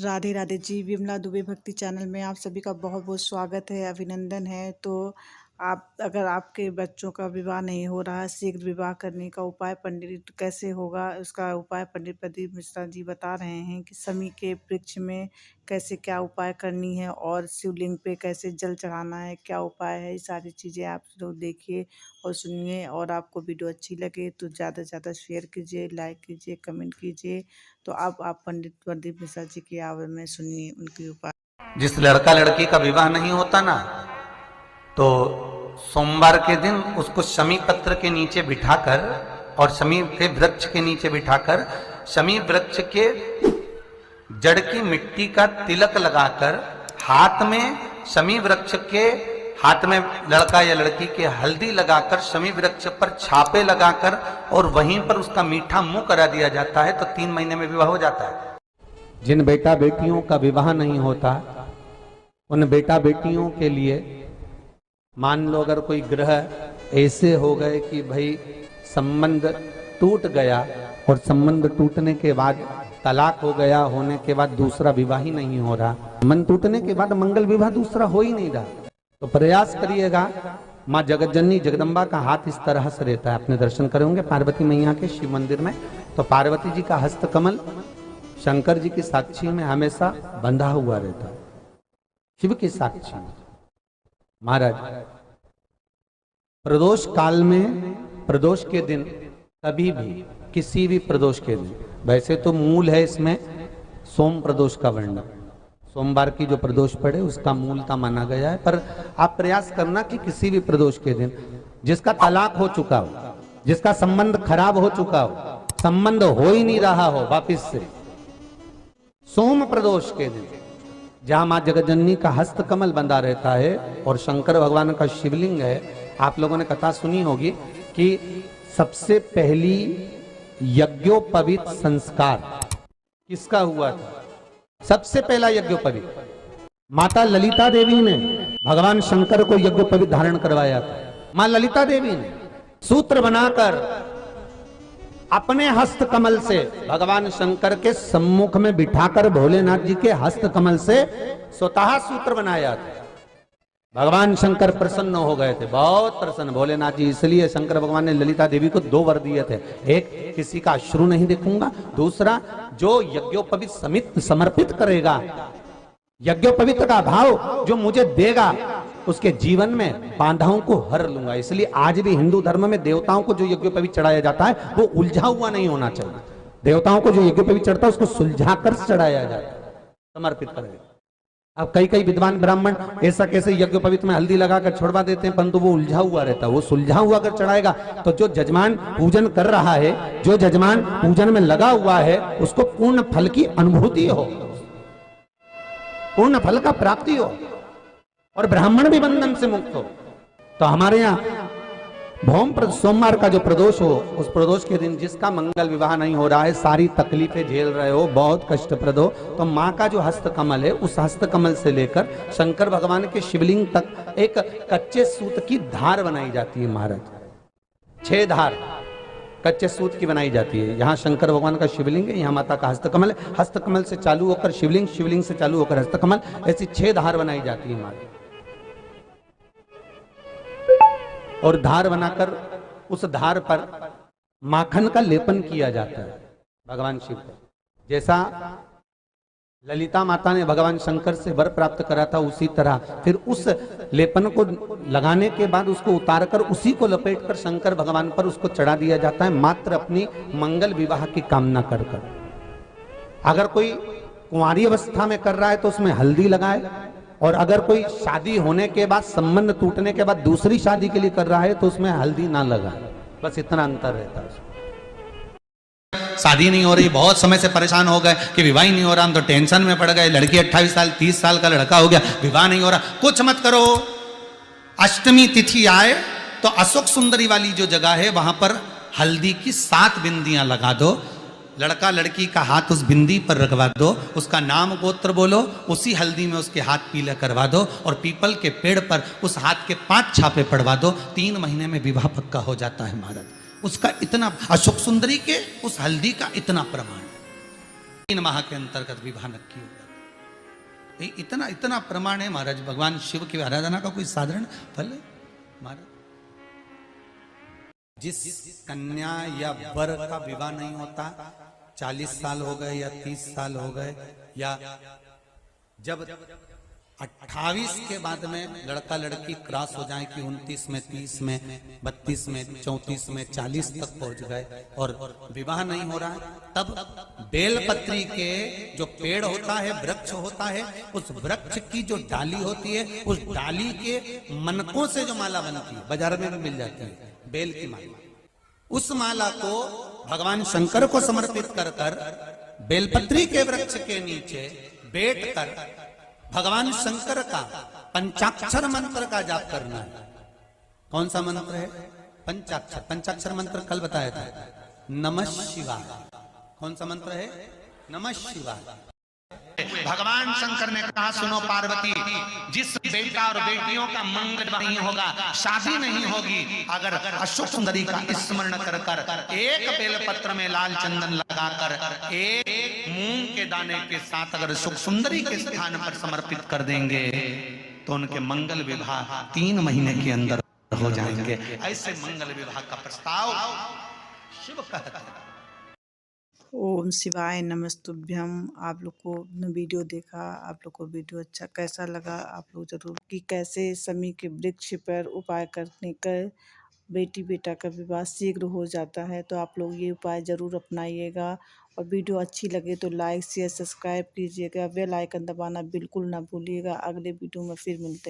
राधे राधे जी। विमला दुबे भक्ति चैनल में आप सभी का बहुत बहुत स्वागत है, अभिनंदन है। तो अगर आपके बच्चों का विवाह नहीं हो रहा है, शीघ्र विवाह करने का उपाय पंडित कैसे होगा, उसका उपाय पंडित प्रदीप मिश्रा जी बता रहे हैं कि शमी के वृक्ष में कैसे क्या उपाय करनी है और शिवलिंग पे कैसे जल चढ़ाना है, क्या उपाय है। ये सारी चीज़ें आप लोग देखिए और सुनिए। और आपको वीडियो अच्छी लगे तो ज़्यादा से ज़्यादा शेयर कीजिए, लाइक कीजिए, कमेंट कीजिए। तो अब आप पंडित प्रदीप मिश्रा जी की आवाज़ में सुनिए उनकी उपाय। जिस लड़का लड़की का विवाह नहीं होता ना, तो सोमवार के दिन उसको शमी पत्र के नीचे बिठाकर और शमी के वृक्ष के नीचे बिठाकर शमी वृक्ष के जड़ की मिट्टी का तिलक लगाकर हाथ में शमी वृक्ष के हाथ में लड़का या लड़की के हल्दी लगाकर शमी वृक्ष पर छापे लगाकर और वहीं पर उसका मीठा मुंह करा दिया जाता है, तो 3 महीने में विवाह हो जाता है। जिन बेटा बेटियों का विवाह नहीं होता उन बेटा बेटियों के लिए मान लो अगर कोई ग्रह ऐसे हो गए कि भाई संबंध टूट गया और संबंध टूटने के बाद तलाक हो गया, होने के बाद दूसरा विवाह ही नहीं हो रहा, मन टूटने के बाद मंगल विवाह दूसरा हो ही नहीं रहा, तो प्रयास करिएगा। माँ जगतजननी जगदम्बा का हाथ इस तरह से रहता है, अपने दर्शन करेंगे पार्वती मैया के शिव मंदिर में, तो पार्वती जी का हस्त कमल शंकर जी की साक्षी में हमेशा बंधा हुआ रहता है, शिव की साक्षी में। महाराज प्रदोष काल में, प्रदोष के दिन, कभी भी किसी भी प्रदोष के दिन, वैसे तो मूल है इसमें सोम प्रदोष का वर्णन, सोमवार की जो प्रदोष पड़े उसका मूलता माना गया है, पर आप प्रयास करना कि किसी भी प्रदोष के दिन जिसका तलाक हो चुका हो, जिसका संबंध खराब हो चुका हो, संबंध हो ही नहीं रहा हो वापिस से, सोम प्रदोष के दिन जहां मां जगतजननी का हस्त कमल बंधा रहता है और शंकर भगवान का शिवलिंग है। आप लोगों ने कथा सुनी होगी कि सबसे पहली यज्ञोपवीत संस्कार किसका हुआ था? सबसे पहला यज्ञोपवीत माता ललिता देवी ने भगवान शंकर को यज्ञोपवीत धारण करवाया था। मां ललिता देवी ने सूत्र बनाकर अपने हस्त कमल से भगवान शंकर के सम्मुख में बिठाकर भोलेनाथ जी के हस्त कमल से स्वतः सूत्र बनाया था। भगवान शंकर प्रसन्न हो गए थे, बहुत प्रसन्न भोलेनाथ जी। इसलिए शंकर भगवान ने ललिता देवी को 2 वर दिए थे, एक किसी का अश्रु नहीं देखूंगा, दूसरा जो यज्ञोपवीत समित समर्पित करेगा, यज्ञोपवीत का भाव जो मुझे देगा उसके जीवन में बाधाओं को हर लूंगा। इसलिए आज भी हिंदू धर्म में देवताओं को जो यज्ञोपवीत चढ़ाया जाता है वो उलझा हुआ नहीं होना चाहिए। देवताओं को जो यज्ञोपवीत चढ़ता है उसको सुलझाकर चढ़ाया जाता है, समर्पित करेगा। अब कई विद्वान ब्राह्मण ऐसा कैसे यज्ञोपवीत में हल्दी लगाकर छोड़वा देते हैं, परंतु वो उलझा हुआ रहता है, वो सुलझा हुआ अगर चढ़ाएगा तो जो जजमान पूजन कर रहा है, जो जजमान पूजन में लगा हुआ है, उसको पूर्ण फल की अनुभूति हो, पूर्ण फल का प्राप्ति हो और ब्राह्मण भी बंधन से मुक्त हो। तो हमारे यहाँ भौम सोमवार का जो प्रदोष हो, उस प्रदोष के दिन जिसका मंगल विवाह नहीं हो रहा है, सारी तकलीफें झेल रहे हो, बहुत कष्टप्रद हो, तो माँ का जो हस्त कमल है उस हस्त कमल से लेकर शंकर भगवान के शिवलिंग तक एक कच्चे सूत की धार बनाई जाती है। महाराज 6 धार कच्चे सूत की बनाई जाती है। यहाँ शंकर भगवान का शिवलिंग है, यहाँ माता का हस्तकमल है, हस्तकमल से चालू होकर शिवलिंग, शिवलिंग से चालू होकर हस्तकमल, ऐसी 6 धार बनाई जाती है हमारी। और धार बनाकर उस धार पर माखन का लेपन किया जाता है भगवान शिव को। जैसा ललिता माता ने भगवान शंकर से वर प्राप्त करा था, उसी तरह फिर उस लेपन को लगाने के बाद उसको उतारकर उसी को लपेटकर शंकर भगवान पर उसको चढ़ा दिया जाता है, मात्र अपनी मंगल विवाह की कामना कर कर। अगर कोई कुंवारी अवस्था में कर रहा है तो उसमें हल्दी लगाए, और अगर कोई शादी होने के बाद, संबंध टूटने के बाद दूसरी शादी के लिए कर रहा है तो उसमें हल्दी ना लगाए, बस इतना अंतर रहता है। शादी नहीं हो रही, बहुत समय से परेशान हो गए कि विवाह ही नहीं हो रहा, हम तो टेंशन में पड़ गए, लड़की 28 साल 30 साल का लड़का हो गया, विवाह नहीं हो रहा, कुछ मत करो। अष्टमी तिथि आए तो अशोक सुंदरी वाली जो जगह है वहां पर हल्दी की 7 बिंदियां लगा दो, लड़का लड़की का हाथ उस बिंदी पर रखवा दो, उसका नाम गोत्र बोलो, उसी हल्दी में उसके हाथ पीला करवा दो और पीपल के पेड़ पर उस हाथ के 5 छापे पड़वा दो, 3 महीने में विवाह पक्का हो जाता है। महाराज उसका इतना, अशोक सुंदरी के उस हल्दी का इतना प्रमाण, 3 माह के अंतर्गत विवाह नक्की हो जाता है। इतना इतना प्रमाण है महाराज। भगवान शिव की आराधना का कोई साधारण फल है महाराज। जिस कन्या या वर का विवाह नहीं होता, 40 साल हो गए या 30 साल हो गए, या जब 28 के बाद में लड़का लड़की क्रॉस हो जाए कि 29 में, 30 में, 32 में, 34 में, 40 तक पहुंच गए और विवाह नहीं हो रहा है, तब बेलपत्री के जो पेड़ होता है, वृक्ष होता है, उस वृक्ष की जो डाली होती है, उस डाली के मनकों से जो माला बनती है, बाजार में भी मिल जाती है बेल की माला, उस माला को भगवान शंकर को समर्पित कर कर बेलपत्री के वृक्ष के नीचे बैठ कर भगवान शंकर का पंचाक्षर मंत्र का जाप करना है। कौन सा मंत्र है? पंचाक्षर। पंचाक्षर मंत्र कल बताया था, नमः शिवाय। कौन सा मंत्र है? नमः शिवाय। भगवान शंकर ने कहा, सुनो पार्वती, जिस बेटा और बेटियों का मंगल नहीं होगा, शादी नहीं होगी, अगर अशोक सुंदरी का स्मरण कर कर एक बेलपत्र में लाल चंदन लगाकर एक मूंग के दाने के साथ अगर सुख सुंदरी के स्थान पर समर्पित कर देंगे तो उनके मंगल विवाह 3 महीने के अंदर हो जाएंगे। ऐसे मंगल विवाह का प्रस्ताव शिव कहते हैं। ओम शिवाय नमस्तुभ्यम। आप लोग को वीडियो देखा, आप लोग को वीडियो अच्छा कैसा लगा, आप लोग जरूर कि कैसे शमी के वृक्ष पर उपाय करने का बेटी बेटा का विवाह शीघ्र हो जाता है। तो आप लोग ये उपाय ज़रूर अपनाइएगा और वीडियो अच्छी लगे तो लाइक शेयर सब्सक्राइब कीजिएगा, बेल आइकन दबाना बिल्कुल ना भूलिएगा। अगले वीडियो में फिर मिलते हैं।